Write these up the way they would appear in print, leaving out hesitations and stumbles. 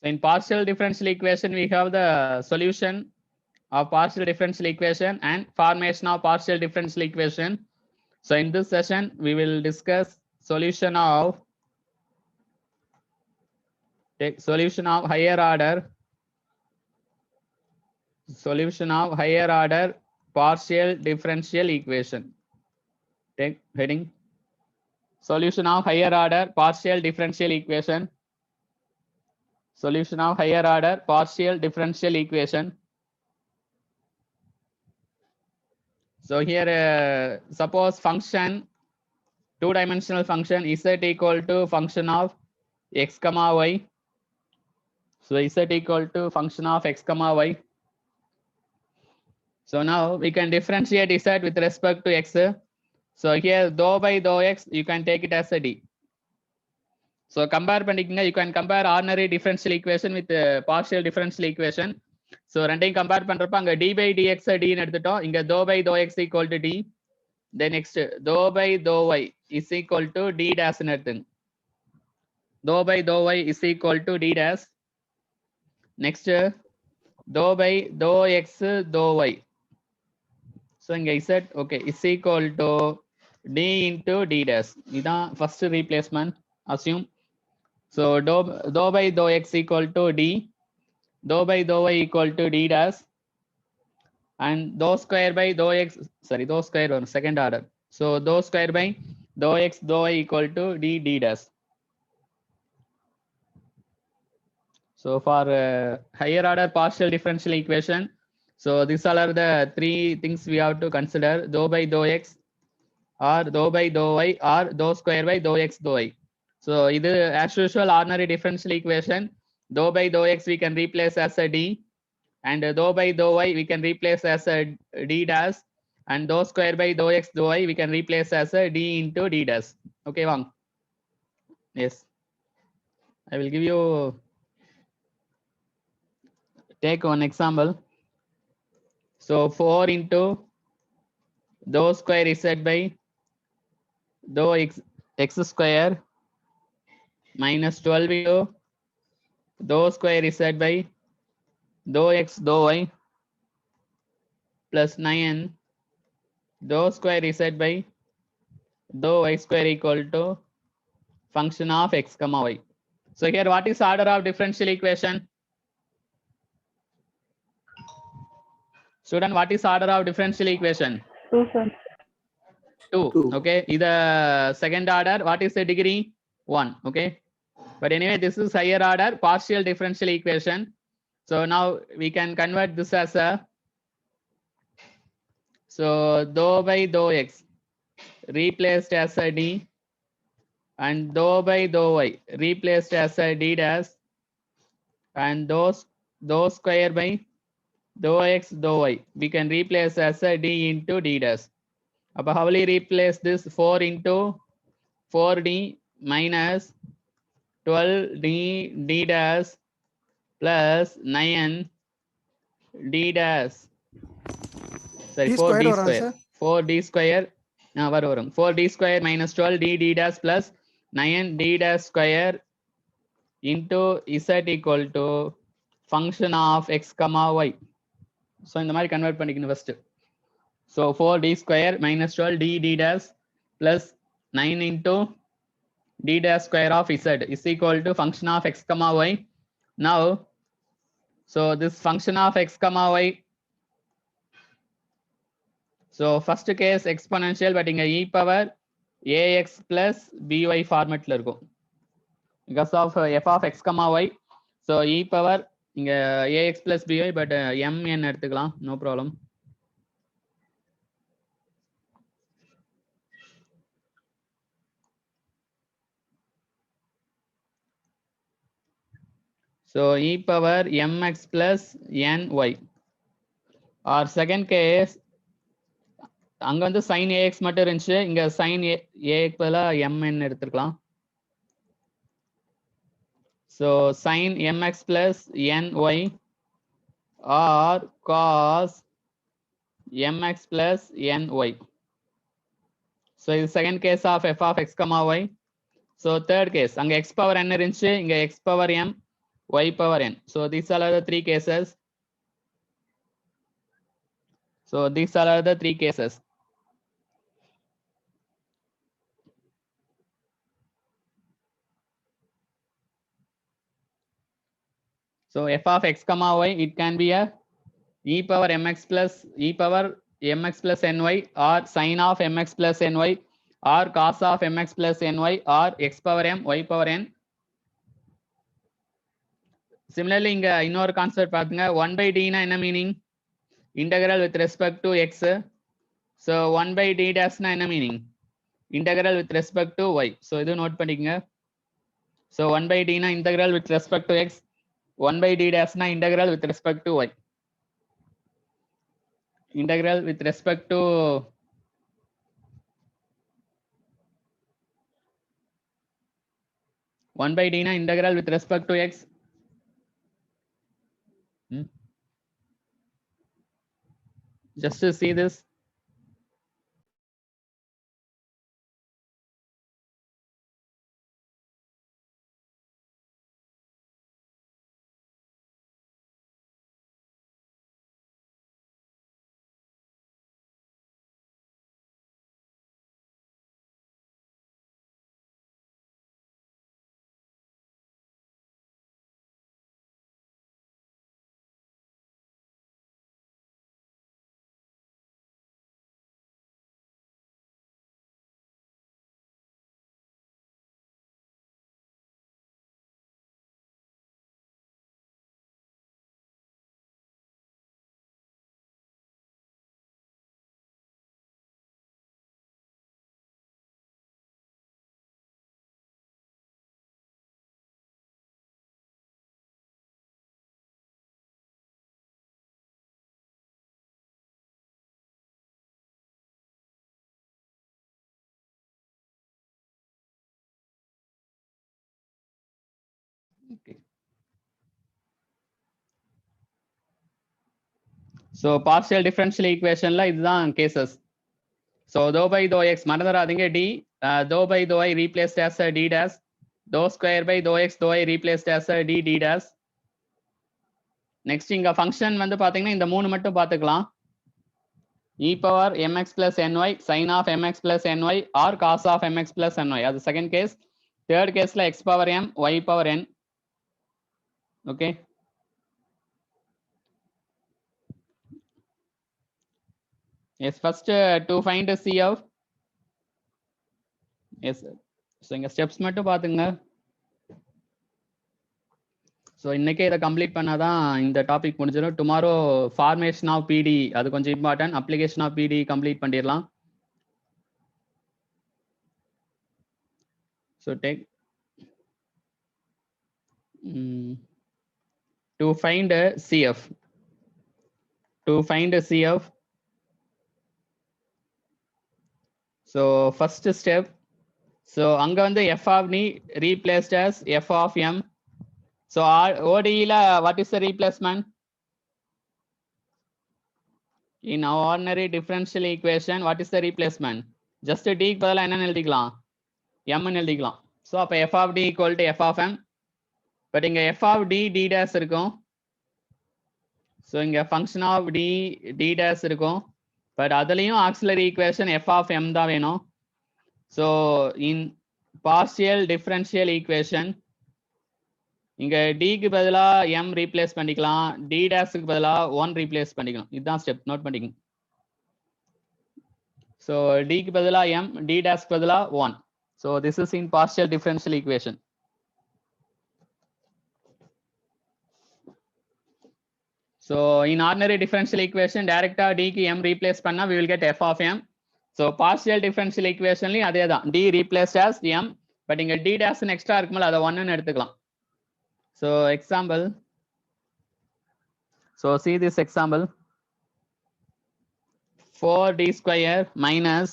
In partial differential equation, we have the solution of partial differential equation and formation of partial differential equation. So in this session, we will discuss solution of higher order partial differential equation. Take heading solution of higher order partial differential equation. Solution of higher order partial differential equation. So here suppose function, two-dimensional function z equal to function of x comma y. So z equal to function of x comma y. So now we can differentiate z with respect to x. So here dou by dou x, you can take it as a d. So compare பண்ணிக்கங்க, you can compare ordinary differential equation with partial differential equation. So ரெண்டையும் compare பண்றப்ப அங்க d by dx d ன்னு எடுத்துட்டோம். இங்க dou by dou x equal to d. Then next dou by dou y is equal to d dash ன்னு எடுத்துங்க. Dou by dou y is equal to d dash. Next dou by dou x dou y. So இங்க z okay is equal to d into d dash. இதான் first replacement. Assume. So dou by dou x equal to d, dou by dou y equal to d dash, and dou square by dou x, sorry, dou square on second order. So dou square by dou x dou y equal to d dash. So for higher order partial differential equation, so these all are the three things we have to consider: dou by dou x, or dou by dou y, or dou square by dou x dou y. So இது as usual ordinary differential equation. Dou by dou x we can replace as a d, and dou by dou y we can replace as a d dash, and dou square by dou x dou y we can replace as a d into d dash. Okay, Wang? Yes. I will give you, take one example. So 4 into dou square z by dou x square minus 12 into dou square z by dou x dou y plus 9 dou square z by dou y square equal to function of x comma y. So here what is order of differential equation? Student, what is order of differential equation? 2, sir. 2. Okay, either second order, what is the degree? 1. Okay, but anyway, this is higher order partial differential equation. So now we can convert this as a, so dou by dou x replaced as a d, and dou by dou y replaced as a d dash, and dou square by dou x dou y we can replace as a d into d dash. How will we replace this? 4 into 4d minus 12d d dash plus 9 d dash. Sorry, 4d square. 4d square. வரும் 4d square minus 12d d dash plus 9d dash square into z equal to function of x comma y. So இந்த மாதிரி convert பண்ணிக்கணும் first. So 4d square minus 12d d dash plus 9 into d dash square of z is equal to function of x comma y. Now, so this function of x comma y, so first case exponential, but இங்க e power ax plus by formatல இருக்கும் because of f of x comma y. So e power இங்க ax plus by, but m n எடுத்துக்கலாம், no problem. So e power mx plus ny, or second case அங்க வந்து sin ax மட்டும் இருந்துச்சு, இங்க sin ax பதிலா mn எடுத்துக்கலாம். So sin mx plus ny or cos mx plus ny. So இது second case of f of x comma y. So third case, அங்க x power n இருந்துச்சு, இங்க x power m, y power n. So these are the three cases. So these are the three cases. So f of x comma y, it can be a e power mx plus ny or sine of mx plus ny or cos of mx plus ny or x power m y power n. Similarly, இங்க இன்னொரு concept பாத்துங்க 1 by d னா என்ன meaning? Integral with respect to x. So 1 by d dash னா என்ன meaning? Integral with respect to y. So இது note பண்ணிக்கங்க. So 1 by d னா integral with respect to x. 1 by d dash னா integral with respect to y. Integral with respect to one by d na integral with respect to x. Just to see this. Okay. So partial differential equation la இதுதான் cases. So dou by dou x மறந்துடாதீங்க d dou by dou y replaced as a d dash, dou square by dou x dou y replaced as a d dash. Next இங்க function வந்து பாத்தீங்கன்னா இந்த மூணு மட்டும் பாத்துக்கலாம். e power mx plus ny sin of mx plus ny or cos of mx plus ny. அது second case. Third case la x power m y power n. Okay. Yes, first to find a c of. Yes, so இங்க steps மட்டும் பாத்துங்க. So இன்னைக்கே இதை complete பண்ணாதான் இந்த topic முடிஞ்சிடும். Tomorrow formation of PD அது கொஞ்சம் important. Application of PD complete பண்ணிடலாம். So take to find CF. To find CF. So first step. So அங்கே வந்து F of D replaced as F of M. So ஓடியில் what is the replacement? In ordinary differential equation, what is the replacement? Just d க்கு பதிலா என்னன்னு எழுதிக்கலாம்? m ன்னு எழுதிக்கலாம். So அப்போ f of d equal to f of m. But இங்க f of d d dash இருக்கும். ஸோ இங்க function of d d dash இருக்கும். பட் அதுலயும் auxiliary equation f of m தான் வேணும். So in partial differential equation இங்க d க்கு பதிலா m ரீப்ளேஸ் பண்ணிக்கலாம், d டேஷ்க்கு பதிலா 1 ரீப்ளேஸ் பண்ணிக்கலாம். இதுதான் ஸ்டெப், நோட் பண்ணிக்கங்க. ஸோ d க்கு பதிலா m, d டேஷ்க்கு பதிலா 1. So this is in partial differential equation. So in ordinary differential equation டைரக்டா d க்கு m ரீப்ளேஸ் பண்ணா we will get f of m. So partial differential ஈக்குவேஷன்லயும் அதே தான், d ரீப்ளேஸ்ட் as m. பட் இங்க d டேஷ் எக்ஸ்ட்ரா இருக்கும்போது அதை 1ன்னு எடுத்துக்கலாம். So example, so see this example, 4d square minus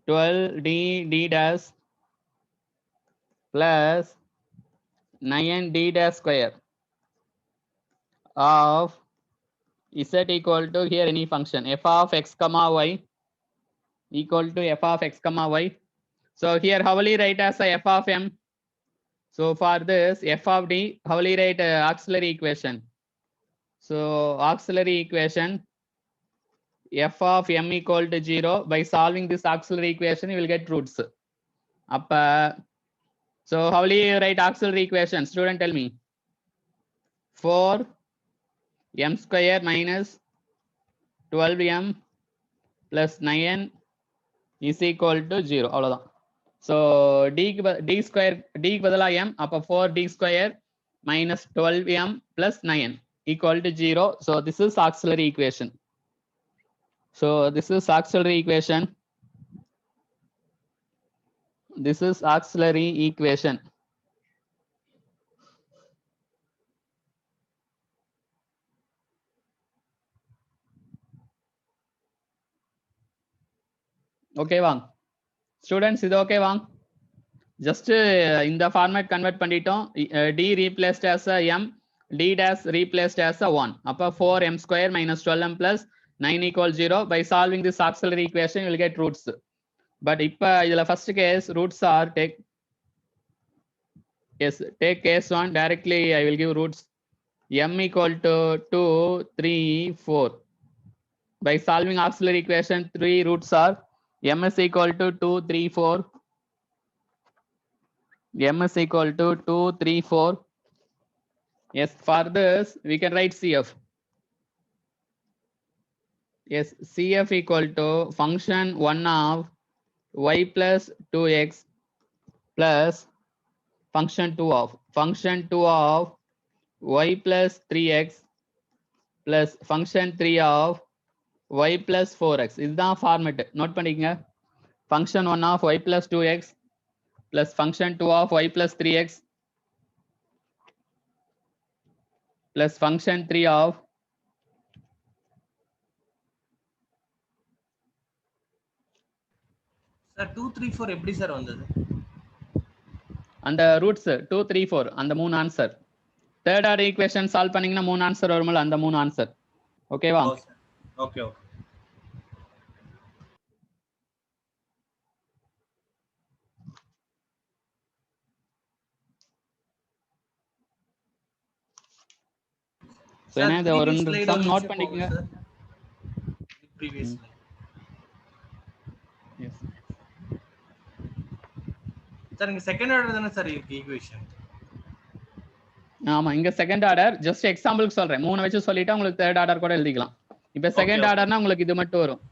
12d d dash plus 9d dash square of z equal to here any function f of x comma y equal to f of x comma y. So here how will you write as a f of m? So for this f of d, how will you write auxiliary equation? So auxiliary equation f of m equal to 0. By solving this auxiliary equation, you will get roots. So how will you write auxiliary equation? Student, tell me. 4 m square minus 12m plus 9 is equal to 0. அவ்வளவுதான். So d square d பதிலா m, அப்ப 4d square minus 12m plus 9 equal to 0. So this is auxiliary equation. So this is auxiliary equation. This is auxiliary equation. Okay வாங்க students, இது okay வாங்க. Just இந்த format convert பண்ணிட்டோம். d replaced as a m, d dash replaced as a 1. அப்ப 4m square minus 12m plus 9 equal 0. By solving this auxiliary equation, you will get roots. But இப்ப இதுல first case roots are take case 1. Directly I will give roots m equal to 2, 3, 4. By solving auxiliary equation, 3 roots are m is equal to 2, 3, 4. M is equal to 2, 3, 4. Yes, for this we can write CF. Yes, CF equal to function 1 of y plus 2x plus function 2 of y plus 3x plus function 3 of y plus 4x. இதுதான் format, note பண்ணிக்கங்க. function 1 of y plus 2x plus function 2 of y plus 3x plus function 3 of Sir 2, 3, 4 எப்படி sir வந்தது? அந்த roots 2, 3, 4 அந்த 3 answer. Third order equation solve பண்ணீங்கன்னா 3 answer வரும்ல, அந்த 3 answer. ஓகேவா? Okay okay. சோ என்ன இது ஒரு சம் நோட் பண்ணிக்கங்க. previous slide. எஸ் சார் இங்க செகண்ட் ஆர்டர் தானே சார் இருக்கு ஈக்குவேஷன்? ஆமா, இங்க செகண்ட் ஆர்டர். ஜஸ்ட் எக்ஸாம்பிளுக்கு சொல்றேன், 3 வச்சு சொல்லிட்டா உங்களுக்கு தேர்ட் ஆர்டர் கூட எழுதிக்கலாம். இப்ப செகண்ட் ஆர்டர்னா உங்களுக்கு இது மட்டும் வரும்.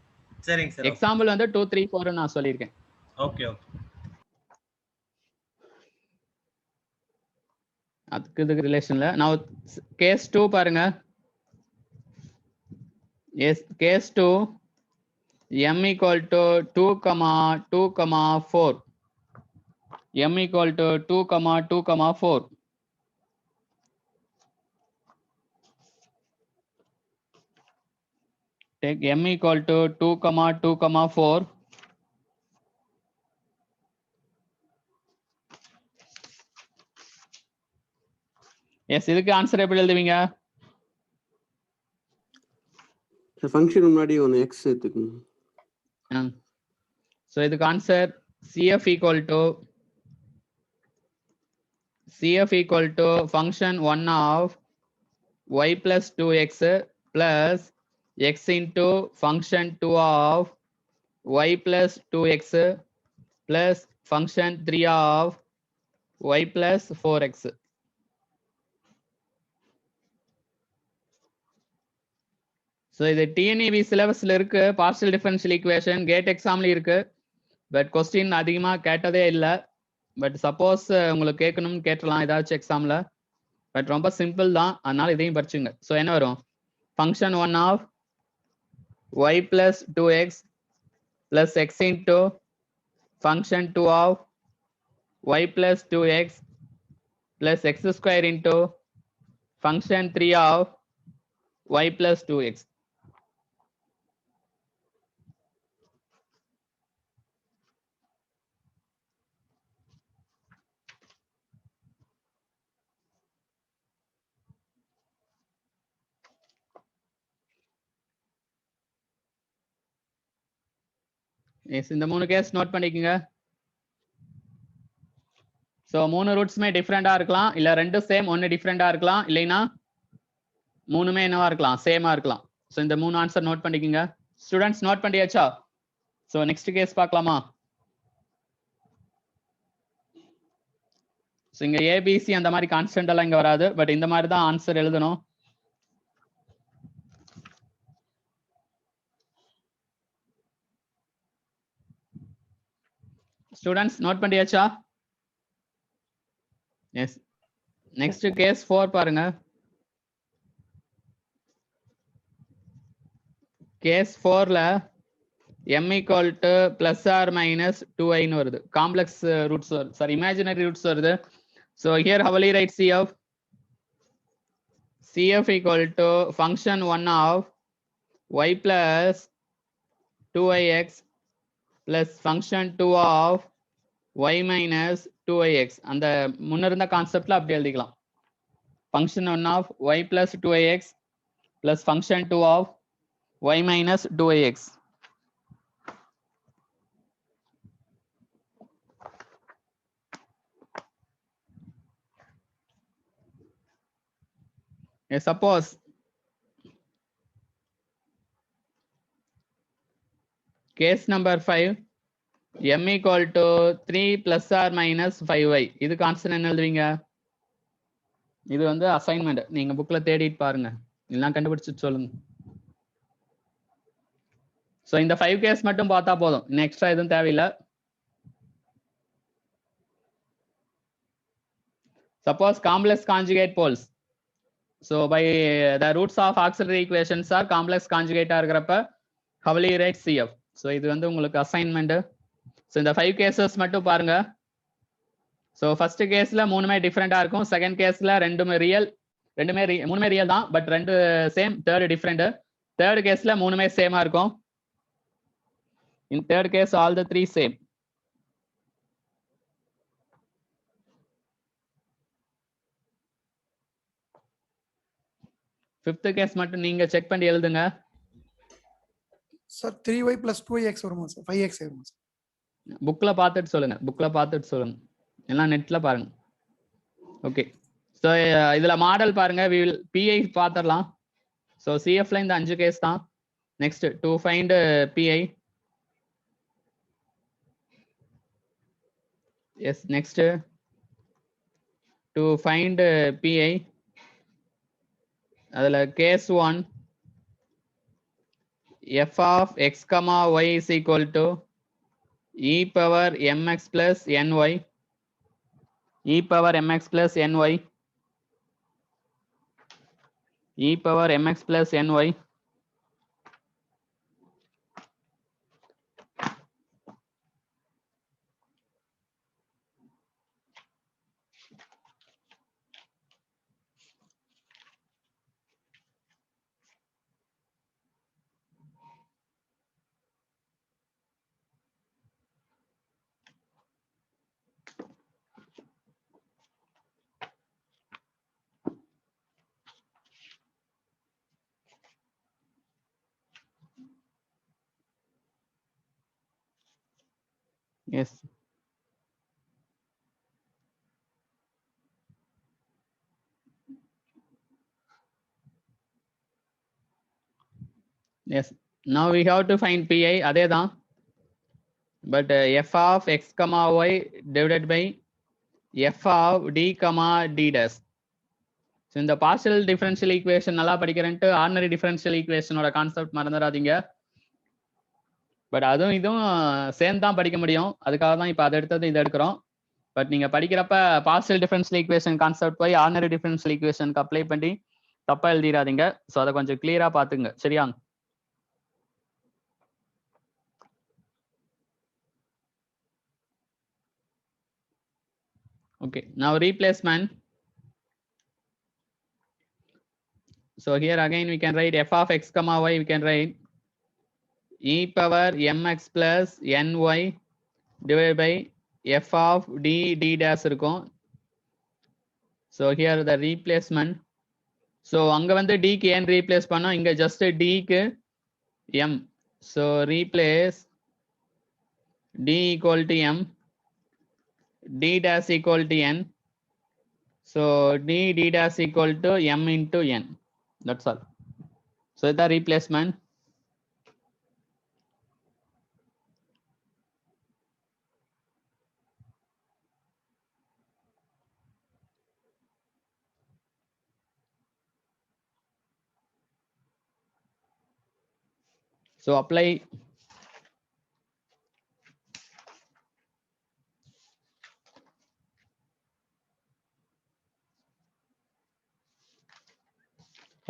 சரிங்க சார். எக்ஸாம்பிள் வந்து 2, 3, 4 நான் சொல்லியிருக்கேன். Okay okay. அதுக்கு இதுக்கு ரிலேஷன்ல நான் கேஸ் 2 பாருங்க. Yes, case 2 m equal to 2, 2, 4. m equal to 2, 2, 4. Take m equal to 2, 2, 4. S, இதுக்கு ஆன்சர் எப்படி எழுதுவீங்க? ஃபங்க்ஷன் முன்னாடி ஒன்னு x எடுத்துக்கணும். சோ இதுக்கு answer CF equal to function 1 of y plus 2x plus x into function 2 of y plus 2x plus function 3 of y plus 4x. So இது TNEB சிலபஸ்ல இருக்கு. Partial differential equation gate எக்ஸாம்ல இருக்கு. But question அதிகமாக கேட்டதே இல்லை. But suppose உங்களுக்கு கேட்கணும்னு கேட்டலாம் ஏதாச்சும் எக்ஸாம்ல. பட் ரொம்ப சிம்பிள் தான், அதனால இதையும் படிச்சுங்க. ஸோ என்ன வரும்? Function 1 of y plus 2x plus x into function 2 of y plus 2x plus x square into function 3 of y plus 2x. Yes, இந்த 3 கேஸ் நோட் பண்ணிக்கங்க. ஸோ 3 ரூட்ஸுமே டிஃப்ரெண்டா இருக்கலாம், இல்ல 2 சேம் 1 டிஃப்ரெண்டா இருக்கலாம், இல்லைன்னா 3மே என்னவா இருக்கலாம், சேமா இருக்கலாம். ஸோ இந்த 3 ஆன்சர் நோட் பண்ணிக்கோங்க. ஸ்டூடெண்ட்ஸ் நோட் பண்ணியாச்சா? ஸோ நெக்ஸ்ட் கேஸ் பார்க்கலாமா? ஸோ இங்க ஏபிசி அந்த மாதிரி கான்ஸ்டன்ட் எல்லாம் இங்க வராது, பட் இந்த மாதிரி தான் ஆன்சர் எழுதணும். ஸ்டூடெண்ட்ஸ் நோட் பண்ணியாச்சா? எஸ். நெக்ஸ்ட் கேஸ் 4 பாருங்க. கேஸ் 4ல m equal to plus or minus 2i ன்னு வருது. காம்ப்ளெக்ஸ் ரூட்ஸ் வருது, சாரி இமேஜினரி ரூட்ஸ் வருது. So here how will you write CF? CF equal to function 1 of y plus 2ix plus function 2 of y minus 2ix. அந்த முன்ன இருந்த கான்செப்ட்ல அப்படி எழுதிக்கலாம். function 1 of y plus 2ix plus function 2 of y minus 2ix. Suppose case number 5 m equal to 3 plus or minus 5y. இது constant என்ன எழுதுவீங்க? இது வந்து அசைன்மெண்ட், நீங்க புக்ல தேடிட்டு பாருங்க, எல்லாம் கண்டுபிடிச்சு சொல்லுங்க. ஸோ இந்த 5 கேஸ் மட்டும் பார்த்தா போதும், எக்ஸ்ட்ரா எதுவும் தேவையில்லை. Suppose complex conjugate poles. So by the roots of auxiliary equations are complex conjugate இருக்கிறப்ப how will you write CF? So இது வந்து உங்களுக்கு அசைன்மெண்ட். ஸோ இந்த 5 கேசஸ் மட்டும் பாருங்க. ஸோ ஃபர்ஸ்ட் கேஸ்ல 3மே டிஃப்ரெண்டா இருக்கும், செகண்ட் கேஸ்ல மூணுமே ரியல் தான், but 2 same, third different. Third கேஸ்ல 3மே சேமா இருக்கும். In third case all the 3 same. Fifth case மட்டும் நீங்க செக் பண்ணி எழுதுங்க. சார் 3y plus 2x வருமா சார்? 5x வருமா சார்? புக்ல பார்த்துட்டு சொல்லுங்க, எல்லாம் நெட்ல பாருங்க. ஓகே. ஸோ இதுல மாடல் பாருங்க, பிஐ பார்த்துடலாம். ஸோ சிஎஃப்ல இந்த 5 கேஸ் தான். Next to find PI. Yes, next to find PI. அதுல case 1 f of x comma y is equal to e power mx plus ny, e power mx plus ny, e power mx plus ny. Yes. Yes. Now we have to find PI. அதே தான். But f of x comma y divided by f of d comma d dash. So இந்த partial differential equation நல்லா படிக்கிறேன்ட்டு ordinary differential equationோட concept மறந்துடாதீங்க. But அதுவும் இதுவும் சேர்ந்து தான் படிக்க முடியும், அதுக்காக தான் இப்போ அதை எடுத்தது இதை எடுக்கிறோம். பட் நீங்க படிக்கிறப்ப பார்ஷியல் டிஃபரன்ஷியல் ஈக்குவேஷன் கான்செப்ட் போய் ஆர்டினரி டிஃபரன்ஷியல் ஈக்குவேஷனுக்கு அப்ளை பண்ணி தப்பா எழுதிடாதீங்க. ஸோ அதை கொஞ்சம் கிளியரா பாத்துங்க, சரியா? Okay, now replacement. So here again we can write f of x comma y, we can write e power mx plus ny divided by f of d d dash இருக்கும். So here the replacement. So அங்க வந்து d க்கு n replace பண்ணோம், இங்க just d க்கு m. So replace d equal to m. d dash equal to n. So d dash equal to m into n. That's all. So the replacement. So apply.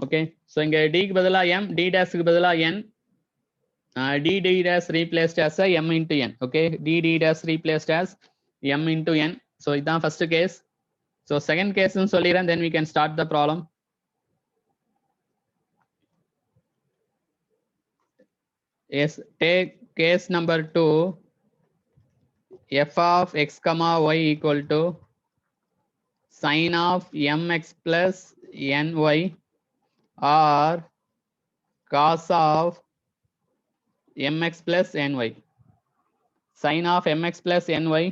Okay. So இங்க d க்கு பதிலா m, d dash க்கு பதிலா n, d dash replaced as a m into n. Okay. d dash replaced as m into n. So இதான் first case. So second case ன்னு சொல்லிடுறேன், then we can start the problem. Yes, take case number 2. F of x comma y equal to sin of mx plus ny or cos of mx plus ny. Sin of mx plus ny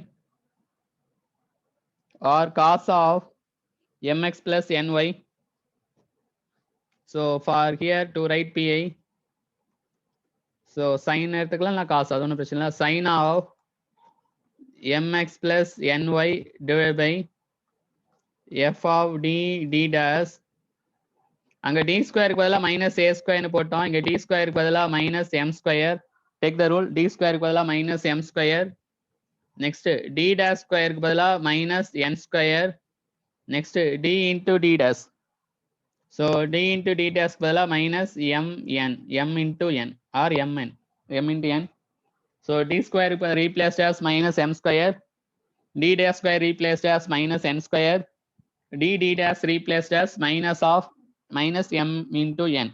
or cos of mx plus ny. So for here to write pi. So sin எடுத்துக்கலாம் இல்ல cos, அது ஒன்றும் பிரச்சனை இல்லை. Sin of mx plus ny divided by f of d dash. அங்க d ஸ்கொயருக்கு பதிலா minus a ஸ்கொயர்னு போட்டோம். இங்க d ஸ்கொயருக்கு பதிலா minus m square. Take the rule, d ஸ்கொயருக்கு பதிலா minus m square. Next d dash ஸ்கொயருக்கு பதிலா minus n square. Next d into d dash. So d into d dash பதிலா minus mn, m into n or mn, m into n. So d square replaced as minus m square, d dash square replaced as minus n square, d dash replaced as minus of minus m into n.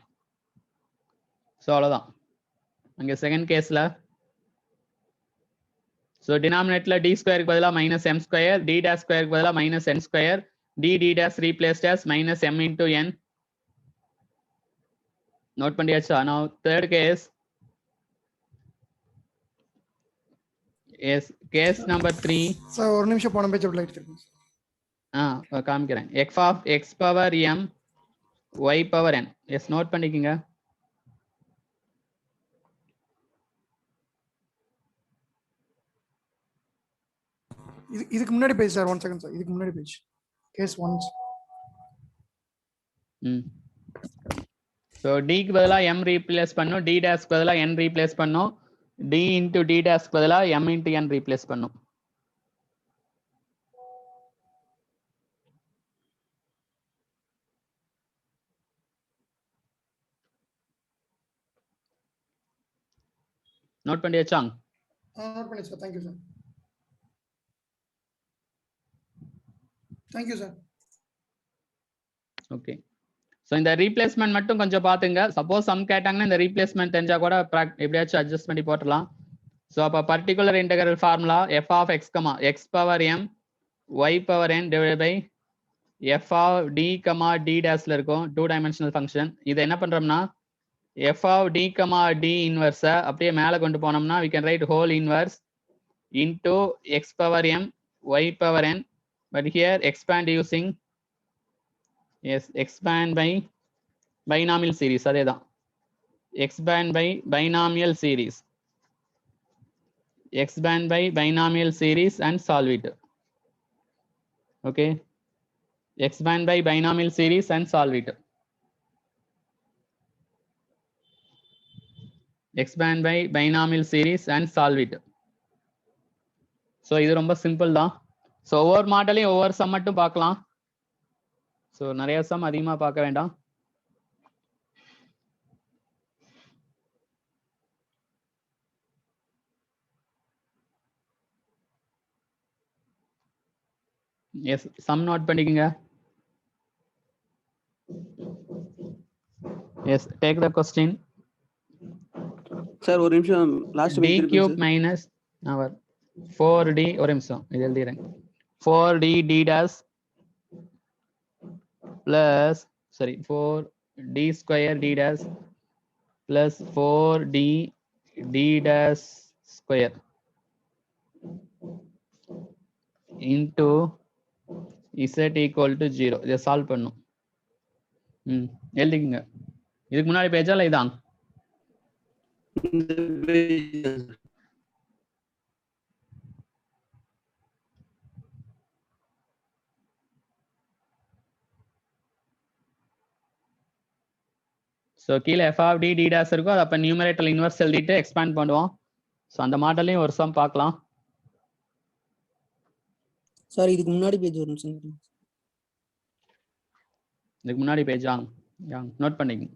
So அவ்வளவுதான். அங்க second கேஸ்ல so denominatorல d ஸ்கொயருக்கு பதிலா minus m square, d dash ஸ்கொயருக்கு பதிலா minus n square, d dash replaced as minus m into n. Note பண்ணியாச்சா? now third case. Yes, case number 3. Sir ஒரு நிமிஷம் போன பேஜ் அப்படி லைட் திருப்பி. காமிக்கிறேன். f of x power m y power n. Yes note பண்ணிக்கங்க. இதுக்கு முன்னாடி பேஜ் சார், 1 செகண்ட் சார், இதுக்கு முன்னாடி பேஜ் கேஸ் 1. ஸோ டிக்கு பதிலாக m ரீப்ளேஸ் பண்ணும், d dash பதிலாக n ரீப்ளேஸ் பண்ணும், d into d dash பதிலாக m into n ரீப்ளேஸ் பண்ணும். நோட் பண்ணியாச்சா? நோட் பண்ணி sir. Thank you sir. Thank you sir. Okay. So இந்த ரீப்ளேஸ்மெண்ட் மட்டும் கொஞ்சம் பார்த்துங்க. சப்போஸ் சம் கேட்டாங்கன்னா இந்த ரீப்ளேஸ்மெண்ட் தெரிஞ்சா கூட எப்படியாச்சும் அட்ஜஸ்ட் பண்ணி போட்டுடலாம். ஸோ அப்போ particular integral formula f of x comma x power m y power n divided by f of d comma d dashல இருக்கும் 2 dimensional ஃபங்க்ஷன். இதை என்ன பண்றோம்னா f of d comma d inverse அப்படியே மேலே கொண்டு போனோம்னா we can write whole inverse into x power m y power n, but here expand using expand by binomial series. அதேதான், expand by binomial series, expand by binomial series and solve it. Okay, expand by binomial series and solve it. Expand by binomial series and solve it. So இது ரொம்ப simple தான். So ஒவ்வொரு மாடலையும் ஒவ்வொரு some மட்டும் பார்க்கலாம். So நிறைய some அதிகமாக பார்க்க வேண்டாம். எஸ், சம் நோட் பண்ணிக்கங்க. Yes, take the question. Sir ஒரு நிமிஷம் last d cube minus our 4d, ஒரு நிமிஷம் இது எழுதிறேன், 4d d dash plus 4d square d dash plus 4d d dash square into z equal to 0. இதை solve பண்ணும். எழுதிக்கங்க. இதுக்கு முன்னாடி பேஜா இல்லை இதான்? இந்த page தான் sir. ஸோ கீழே f of d d dash இருக்கும். அது அப்போ நியூமரேட்டர் இன்வெர்ஸ் எழுதிட்டு எக்ஸ்பேண்ட் பண்ணுவோம். ஸோ அந்த மாடலையும் ஒரு சம் பார்க்கலாம். சார் இதுக்கு முன்னாடி பேஜ் வரும் சார். இதுக்கு முன்னாடி பேஜ் நோட் பண்ணிக்கங்க.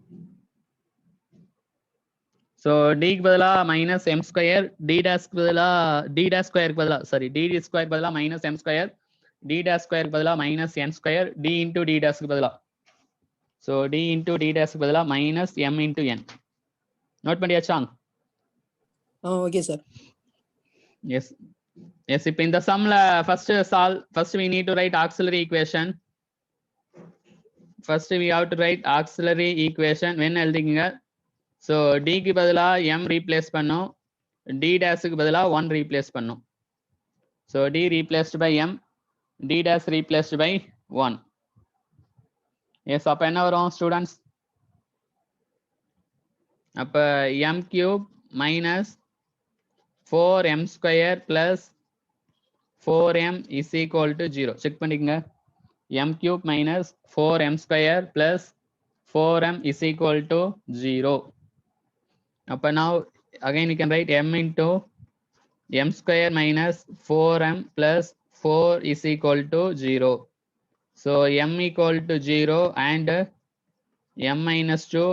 ஸோ டிக்கு பதிலாக மைனஸ் எம் ஸ்கொயர், டி டேஸ்க்கு பதிலாக டி டேஸ் ஸ்கொயருக்கு பதிலாக சாரி டி ஸ்கொயர் பதிலாக minus M square, D dash ஸ்கொயருக்கு பதிலாக minus N square, D into D டேஸ்க்கு பதிலாக. ஸோ டி இன்டூ டி டேஸ்க்கு பதிலாக minus M into N. Note பண்ணியாச்சாங்க? Okay sir. Yes yes. இப்போ இந்த சம்ல first we need to write auxiliary equation. First we have to write auxiliary equation. when எழுதிக்கங்க. So டிக்கு பதிலாக எம் ரீப்ளேஸ் பண்ணும், டி டேஸுக்கு பதிலாக 1 ரீப்ளேஸ் பண்ணும். So d replaced by m, d dash replaced by 1. Yes. அப்போ என்ன வரும் ஸ்டூடெண்ட்ஸ்? அப்போ m cube minus 4m square plus 4m is equal to 0. Check பண்ணிக்கங்க. m cube minus 4m square plus 4m is equal to 0. அப்போ now again you can write m into m square minus 4m plus 4 is equal to 0. So m equal to 0 and m minus 2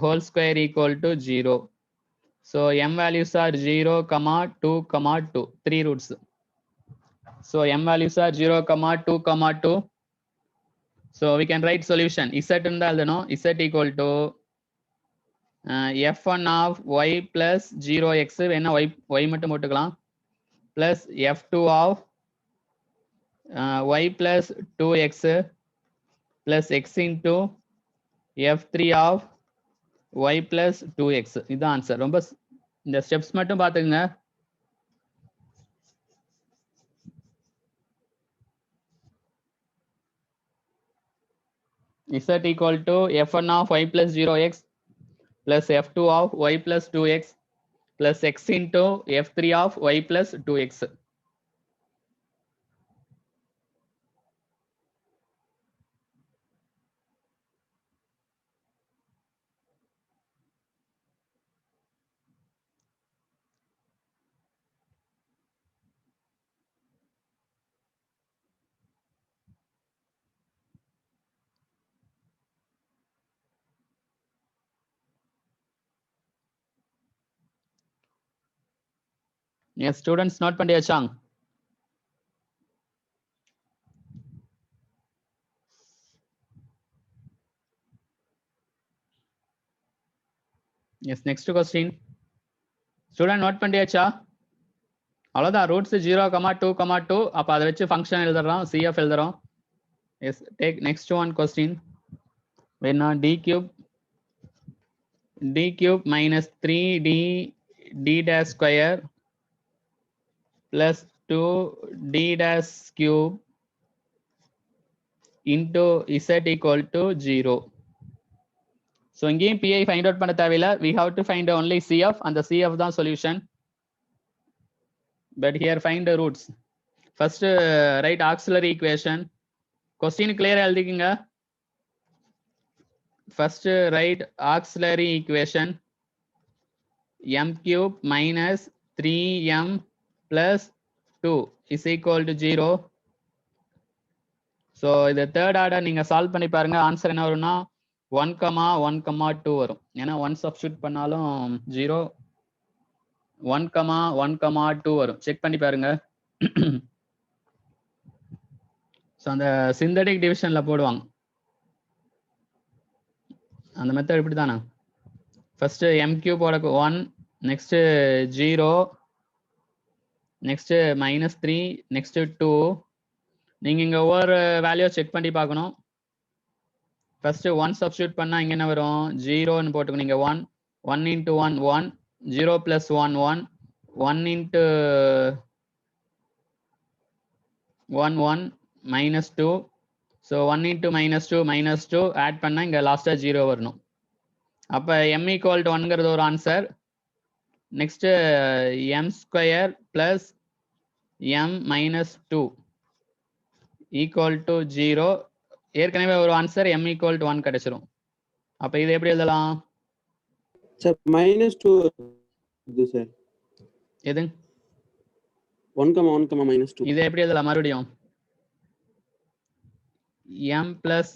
whole square equal to 0. So m values are 0, 2, 2, 3 roots. So m values are 0, 2, 2. So we can write solution. Z in the Z equal to f1 of y plus 0x வேணா y மட்டும் போட்டுக்கலாம் plus f2 of y plus 2x plus x into f3 of y plus 2x. இதுதான் answer. ரொம்ப இந்த steps மட்டும் பார்த்துக்குங்க. z equal to f1 of y plus 0x plus f2 of y plus 2x plus x into f3 of y plus 2x. Yes, students note பண்ணியாச்சாங்க? Yes, next question. Student note பண்ணியாச்சா? அவ்வளவுதான். Roots 0, 2, 2. அப்ப அதை வச்சு function எழுதுறோம், CF எழுதுறோம். Yes, take next one question. When d cube minus 3d d dash square plus 2d dash cube into z equal to 0. So இங்கேயும் pi find out பண்ண தேவையில்லை. We have to find only CF and the CF தான் solution. But here find the roots. First write auxiliary equation. Question clear எழுதிக்குங்க. First write auxiliary equation. m cube minus 3m plus 2 is equal to 0. So இந்த third order நீங்க solve பண்ணி பாருங்க. Answer என்ன வரும்னா 1, 1, 2 வரும். ஏன்னா 1 substitute பண்ணாலும் 0, 1, 1, 2 வரும். செக் பண்ணி பாருங்க. ஸோ அந்த சிந்தடிக் டிவிஷன்ல போடுவாங்க. அந்த மெத்தட் இப்படி தானே. ஃபர்ஸ்ட் m கியூப் போட 1, நெக்ஸ்ட் 0, நெக்ஸ்ட் -3, நெக்ஸ்ட் 2. நீங்க இங்க ஒவ்வொரு வேல்யூ செக் பண்ணி பார்க்கணும். ஃபர்ஸ்ட் 1 சப்ஸ்டிட்யூட் பண்ணா இங்க என்ன வரும்? 0ன்னு போட்டுக்கணும். நீங்க 1, 1 into 1, 1, 0 plus 1, 1, 1 into 1 1 minus 2. So 1 into minus 2 add பண்ணா இங்க லாஸ்டா 0 வரணும். அப்ப m equal to 1ங்கிறது ஒரு answer. Next m square plus m minus 2 equal to 0. ஏற்கனவே ஒரு ஆன்சர் m equal to 1 கிடைச்சிரும். அப்ப இது எப்படி எழுதலாம்? சார் -2 இது சார் எது 1, -2. இதை எப்படி எழுதலாம் மறுபடியும்? m plus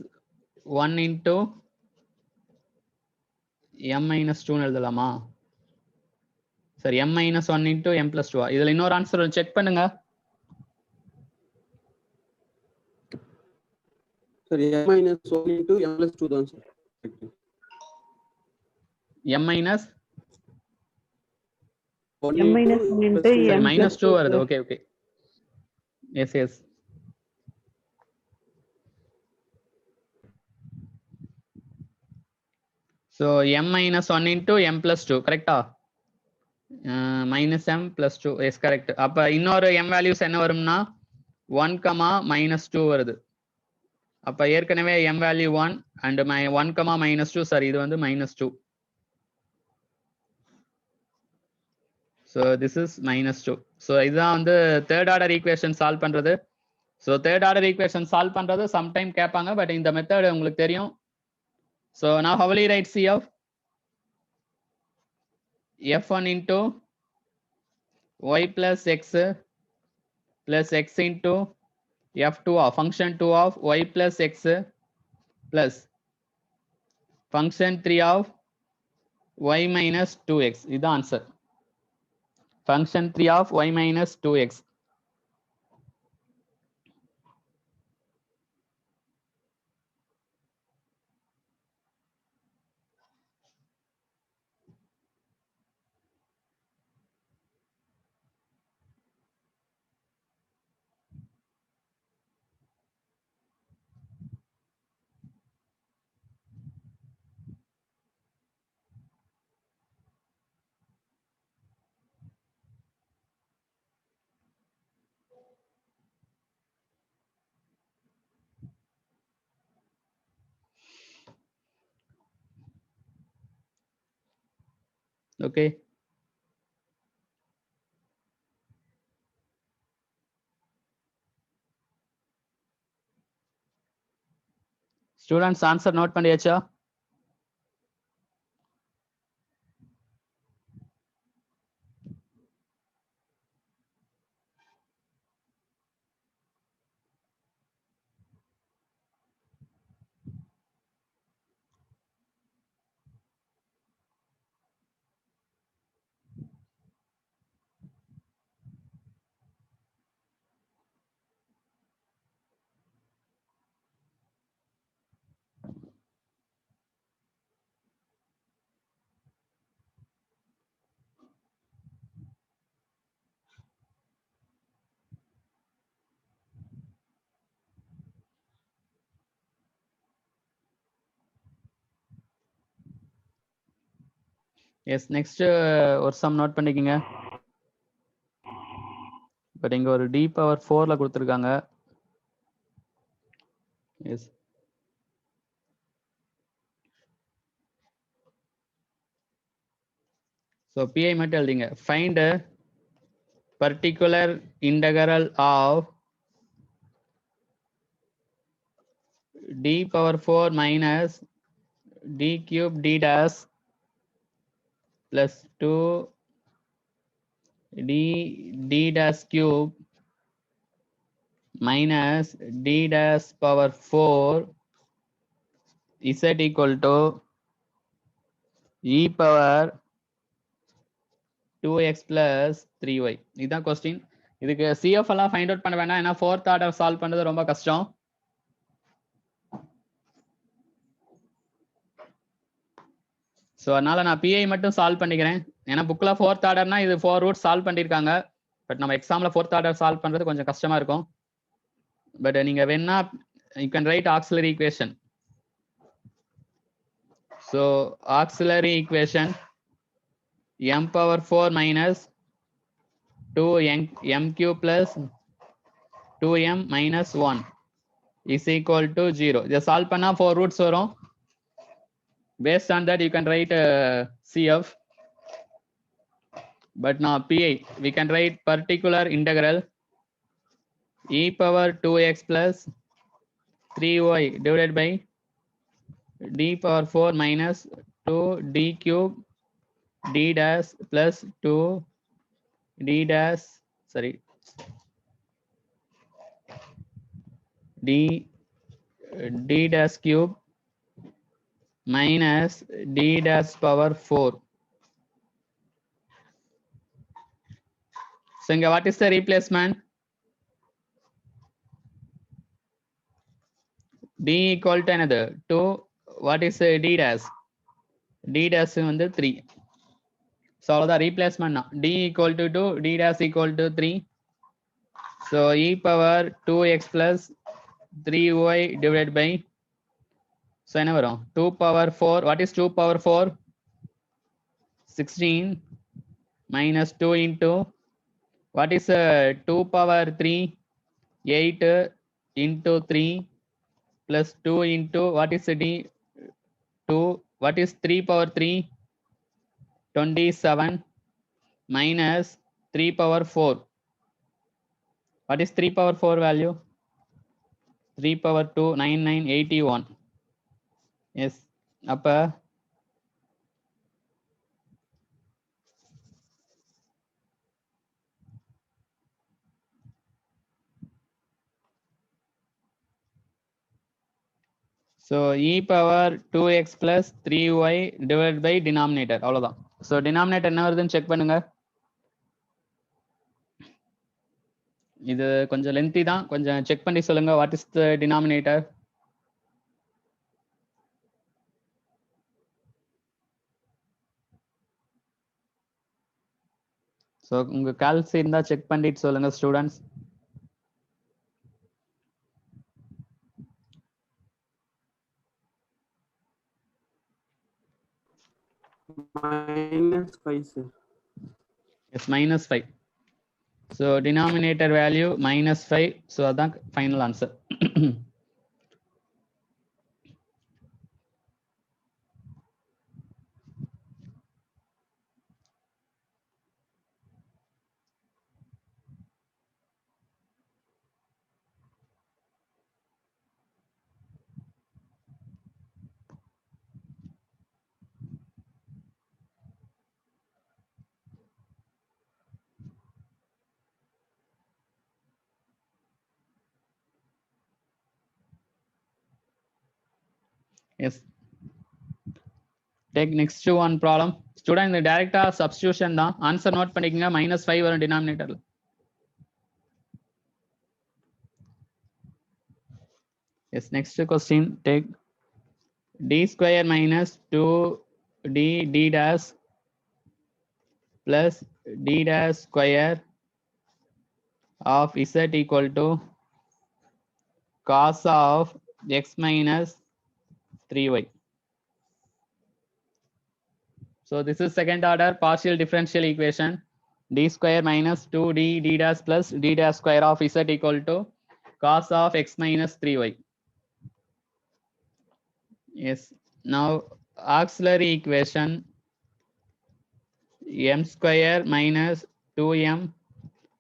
1 into m minus 2 எழுதலாமா? சரி, m minus 1 into m plus 2. இதுல இன்னொரு ஆன்சர் செக் பண்ணுங்க. சரி, m minus 1 into m plus 2 தான் sir. m minus Only M minus two 1 into plus two. m minus plus 2 2 வருது. sir. Okay okay. Yes. So m minus 1 into m plus 2 கரெக்டா? minus m plus 2 yes correct. அப்ப இன்னொரு m values என்ன வரும்னா 1, -2 வருது. அப்ப ஏற்கனவே m வேல்யூ 1 and 1, -2. சரி, இது வந்து -2. So this is -2. So இதுதான் வந்து தேர்ட் ஆர்டர் ஈக்குவேஷன் சால்வ் பண்றது. So third order equation solve பண்றது சம்டைம் கேட்பாங்க, பட் இந்த மெத்தட் உங்களுக்கு தெரியும். So now how will you write CF? F1 into y plus x into F2 of function 2 of y plus x plus function 3 of y minus 2x. இது ஆன்சர். function 3 of y minus 2x. Okay. Students answer note பண்ணியாச்சா? Yes. Next ஒரு sum note பண்ணிக்கங்க. But இங்க ஒரு d power 4ல கொடுத்துருக்காங்க. S. So PI மட்டும் எழுதிங்க. Find particular integral of d power 4 minus d cube d dash plus 2 d dash cube minus d dash power 4 z equal to e power 2x plus 3y. இதுதான் question. இதுக்கு CF எல்லாம் find out பண்ண வேண்டாம், ஏன்னா fourth order solve பண்றது ரொம்ப கஷ்டம். So அதனால நான் PI மட்டும் சால்வ் பண்ணிக்கிறேன். ஏன்னா புக்கில் ஃபோர்த் ஆர்டர்னா இது 4 ரூட்ஸ் சால்வ் பண்ணியிருக்காங்க. பட் நம்ம எக்ஸாம்ல ஃபோர்த் ஆர்டர் சால்வ் பண்றது கொஞ்சம் கஷ்டமா இருக்கும். பட் நீங்க வேணா you can write auxiliary equation. So auxiliary equation m power 4 minus 2 m cube plus 2m minus 1 is equal to 0. Just solve பண்ணா 4 roots வரும். Based on that, you can write CF. But now PI, we can write particular integral e power 2x plus 3y divided by d power 4 minus 2 d cube d dash plus 2 d dash, sorry, d dash cube minus d dash power 4. So what is the replacement? D equal to another 2. What is d dash? D dash வந்து 3. So அவ்வளவுதான் replacement. D equal to 2, d dash equal to 3. So e power 2x plus 3y divided by, so என்ன வரும்? 2 power 4. What is 2 power 4? 16 minus 2 into, what is 2 power 3? 8 into 3 plus 2 into, what is d? 2. What is 3 power 3? 27 minus 3 power 4. What is 3 power 4 value? 3 power 2, 9981. Yes. அப்ப so e power 2x plus 3y divided by denominator. அவ்வளவுதான். So denominator என்ன வருதுன்னு check பண்ணுங்க. இது கொஞ்சம் lengthy தான், கொஞ்சம் check பண்ணி சொல்லுங்க. What is the denominator? So உங்க கால்சி இருந்தா செக் பண்ணிட்டு சொல்லுங்க students. -5 sir. Yes, -5. So denominator value -5. So அதான் final answer. Yes. Take next one problem. Student, இந்த டைரக்டா சப்ஸ்டிடியூஷன் தான். ஆன்சர் நோட் பண்ணிக்கங்க. -5 வரும் டினாமினேட்டர்ல. Yes, next question. Take d square minus 2d d dash plus d dash square of z equal to cos of x minus 3y. So this is second order partial differential equation. D square minus 2d d dash plus d dash square of z equal to cos of x minus 3y. Yes. Now auxiliary equation m square minus 2m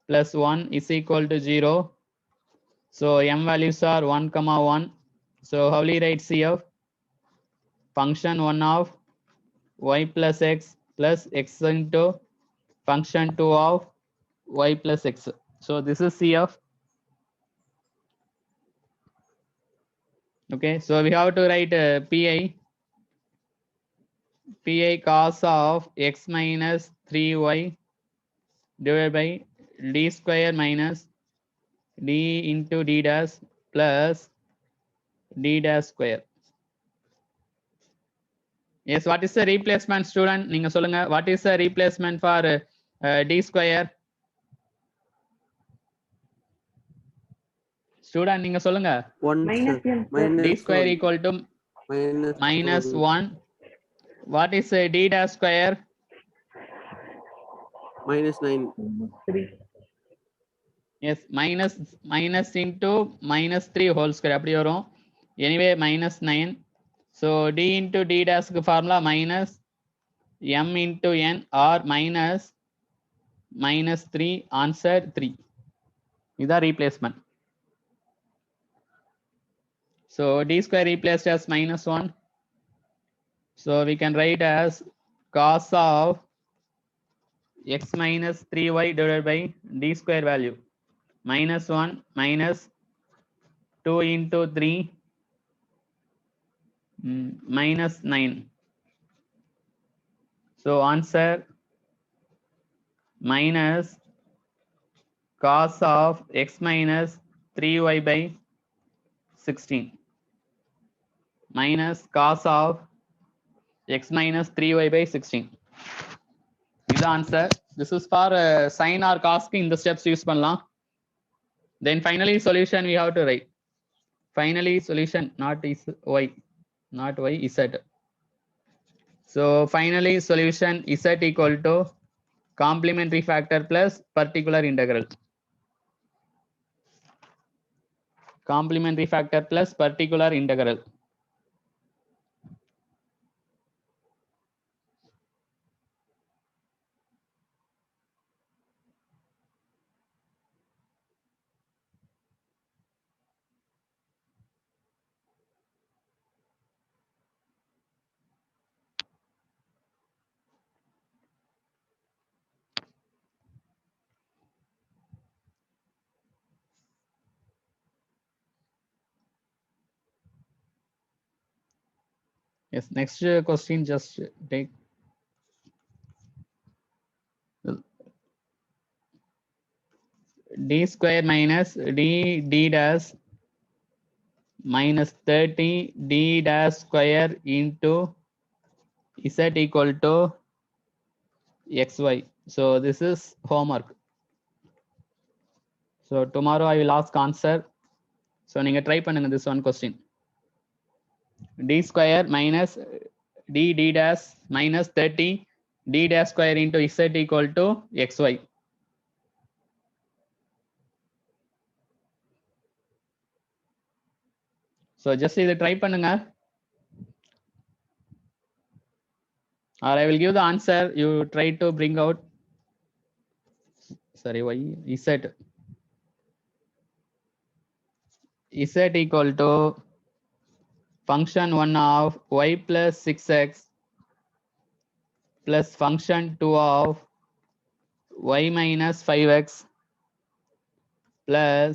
plus 1 is equal to 0. So m values are 1, 1. So how will you write CF? Function 1 of y plus x into function 2 of y plus x. So this is CF. Okay, so we have to write pi cos of x minus 3y divided by d square minus d into d dash plus d dash square. Yes, what is the replacement, student? நீங்க சொல்லுங்க. What is the replacement for d square? Student, நீங்க சொல்லுங்க. 1 sir. D square equal to minus 1. What is d dash square? -9. Yes minus into -3 whole square அப்படி வரும். Anyway -9. So D into D டேஸ்க்கு formula minus m into n or -3 answer 3. இதான் replacement. So d square replaced as -1. So we can write as cos of x minus 3y divided by d square value -1 minus 2 into 3 minus 9. So answer minus cos of x minus 3y by 16 minus cos of x minus 3y by 16. This is the answer. This is for sin or cos in the steps use பண்ணலாம். Then finally solution we have to write. Finally solution not is y, not y, z. So finally solution z equal to complementary factor plus particular integral. Complementary factor plus particular integral. Yes, next question just take d square minus d dash minus 30 d dash square into z equal to xy. So this is homework. So tomorrow I will ask answer. So நீங்க try பண்ணுங்க this one question. d square minus d dash minus 30 d dash square into z equal to xy. So just இதை try பண்ணுங்க. Or I will give the answer. You try to bring out. Sorry, y z. Z equal to function 1 of y plus 6x plus function 2 of y minus 5x plus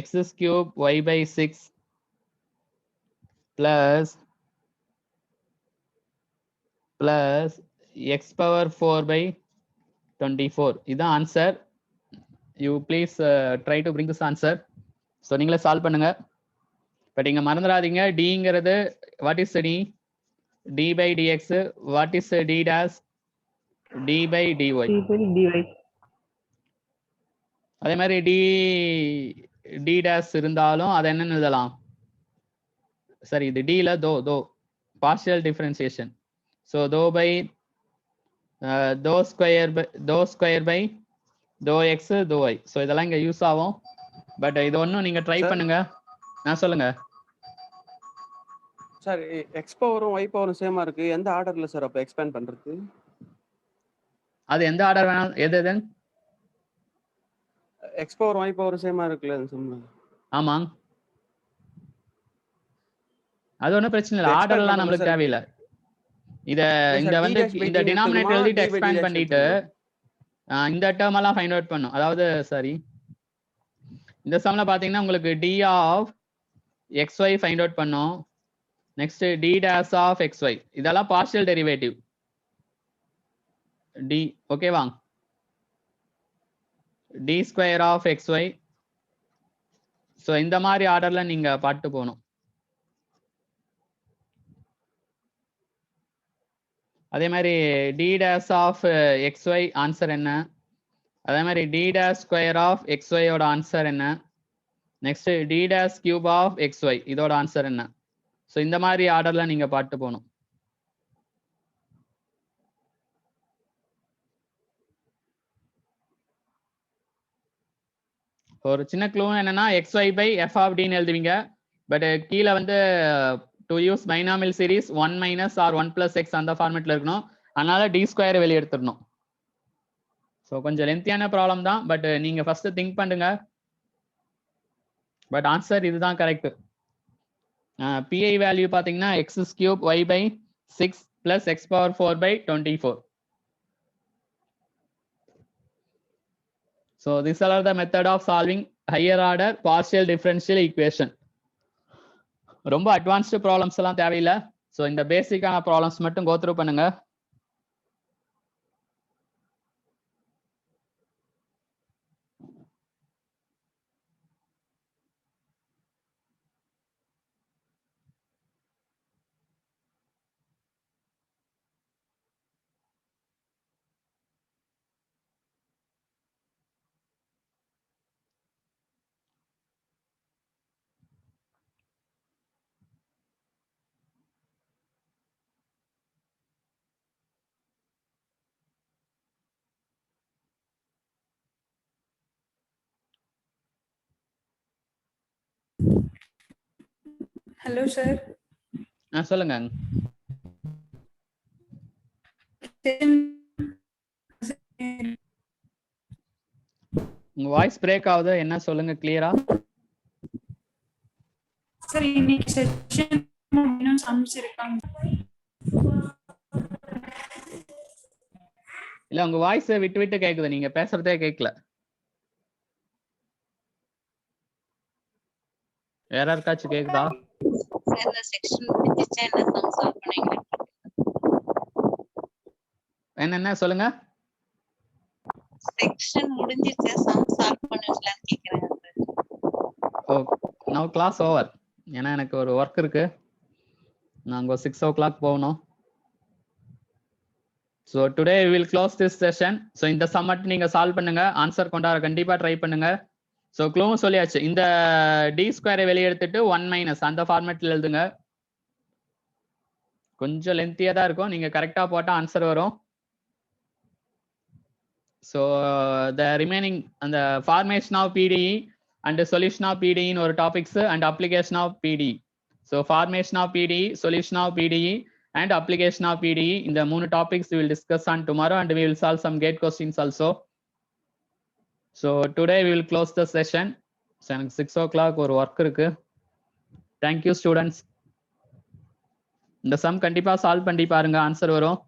x cube y by 6 plus x power 4 by 24. This is the answer. You please try to bring this answer. So நீங்களே solve பண்ணுங்க. But இங்க மறந்துடாதீங்க dங்கிறது what is d? d by dx. What is d dash? d by dy. அதே மாதிரி d dash இருந்தாலும் அதை என்னன்னு எழுதலாம்? சரி, இது d ல தோ பார்ஷியல் டிஃபரன்சியேஷன். ஸோ தோ ஸ்கொயர் பை தோ எக்ஸ் தோ ஒய். ஸோ இதெல்லாம் இங்க யூஸ் ஆகும். பட் இது ஒன்றும் நீங்க ட்ரை பண்ணுங்க. சொல்லுங்க சார். எக்ஸ் பவரும் ஒய் பவரும் சேமா இருக்கு. எந்த ஆர்டர்ல சார் அப்ப எக்ஸ்பேண்ட் பண்றது? அது எந்த ஆர்டர் வேணாலும் எது எக்ஸ் பவர் ஒய் பவர் சேமா இருக்குல்ல சொல்லுங்க. ஆமாங்க, அது ஒன்றும் பிரச்சனை இல்லை. ஆர்டர்லாம் நம்மளுக்கு தேவையில்லை. இத இந்த வந்து இந்த டினாமினேட்டர் எழுதிட்டு எக்ஸ்பேண்ட் பண்ணிட்டு இந்த டேர்ம் எல்லாம் ஃபைண்ட் அவுட் பண்ணும். அதாவது சாரி, இந்த சம்ல பாத்தீங்கன்னா உங்களுக்கு d of xy find out பண்ணும். நெக்ஸ்ட் d dash ஆஃப் xy இதெல்லாம் பார்ஷியல் டெரிவேட்டிவ் d. ஓகேவா? d square of xy. So இந்த மாதிரி ஆர்டர்ல நீங்க பாட்டு போகணும். அதே மாதிரி d dash of xy answer என்ன? அதே மாதிரி d dash square of xy ஓட ஆன்சர் என்ன? Next d dash cube of xy இதோட ஆன்சர் என்ன? ஸோ இந்த மாதிரி ஆர்டர்ல நீங்க பாட்டு போகணும். ஒரு சின்ன க்ளூ என்னன்னா xy by f of d ன்னு எழுதுவீங்க. பட் கீழே வந்து to use binomial series 1 minus r 1 plus x அந்த ஃபார்மேட்ல இருக்கணும். அதனால டி ஸ்கொயர் வெளியே எடுத்துடணும். ஸோ கொஞ்சம் லென்த்தியான ப்ராப்ளம் தான், பட் நீங்க ஃபர்ஸ்ட் திங்க் பண்ணுங்க. பட் ஆன்சர் இதுதான் கரெக்ட். பிஐ வேல்யூ பார்த்தீங்கன்னா x cube y by 6 plus x power 4 by 24. So these are the method of solving higher order partial differential equation. ரொம்ப அட்வான்ஸ்டு ப்ராப்ளம்ஸ் எல்லாம் தேவையில்லை. So இந்த பேசிக்கான problems மட்டும் go through பண்ணுங்க. Hello sir. சொல்லுங்க. உங்க வாய்ஸ் பிரேக் ஆகுது, என்ன சொல்லுங்க கிளியரா. சார் இன்னைக்கு செஷன் இன்னும் சம்ஸ் இருக்காங்க. இல்ல உங்க வாய்ஸ் விட்டு விட்டு கேக்குது, நீங்க பேசுறதே கேட்கல. வேற யாருக்காச்சும் கேக்குதா? சார் இந்த செக்ஷன் முடிஞ்சிச்சா என்ன சம் சால்வ் பண்ணீங்க? என்ன சொல்லுங்க. செக்ஷன் முடிஞ்சிச்சா சம் சால்வ் பண்ணீங்களான்னு கேக்குறேன் சார். ஓ நவ கிளாஸ் ஓவர். ஏன்னா எனக்கு ஒரு ஒர்க் இருக்கு, நாங்க 6 o'clock போகணும். So today we will close this session. So இந்த சம் மட்டும் நீங்க சால்வ் பண்ணுங்க, ஆன்சர் கொண்டாட கண்டிப்பா ட்ரை பண்ணுங்க. ஸோ க்ளூவும் சொல்லியாச்சு, இந்த டி ஸ்கொயரை வெளியே எடுத்துட்டு 1 மைனஸ் அந்த ஃபார்மேட்ல எழுதுங்க. கொஞ்சம் லென்த்தியா தான் இருக்கும், நீங்க கரெக்டா போட்டா ஆன்சர் வரும். ஸோ த ரிமைனிங் அந்த formation of PDE and solution of பிடிஇன்னு ஒரு topics and application of PDE. So formation of PDE, solution of PDE and application of PDE, இந்த 3 topics we will discuss on tomorrow and we will solve some gate questions also. So today we will close the session. So எனக்கு 6 o'clock ஒரு work இருக்கு. Thank you students. இந்த some கண்டிப்பா solve பண்ணி பாருங்க, answer வரும்.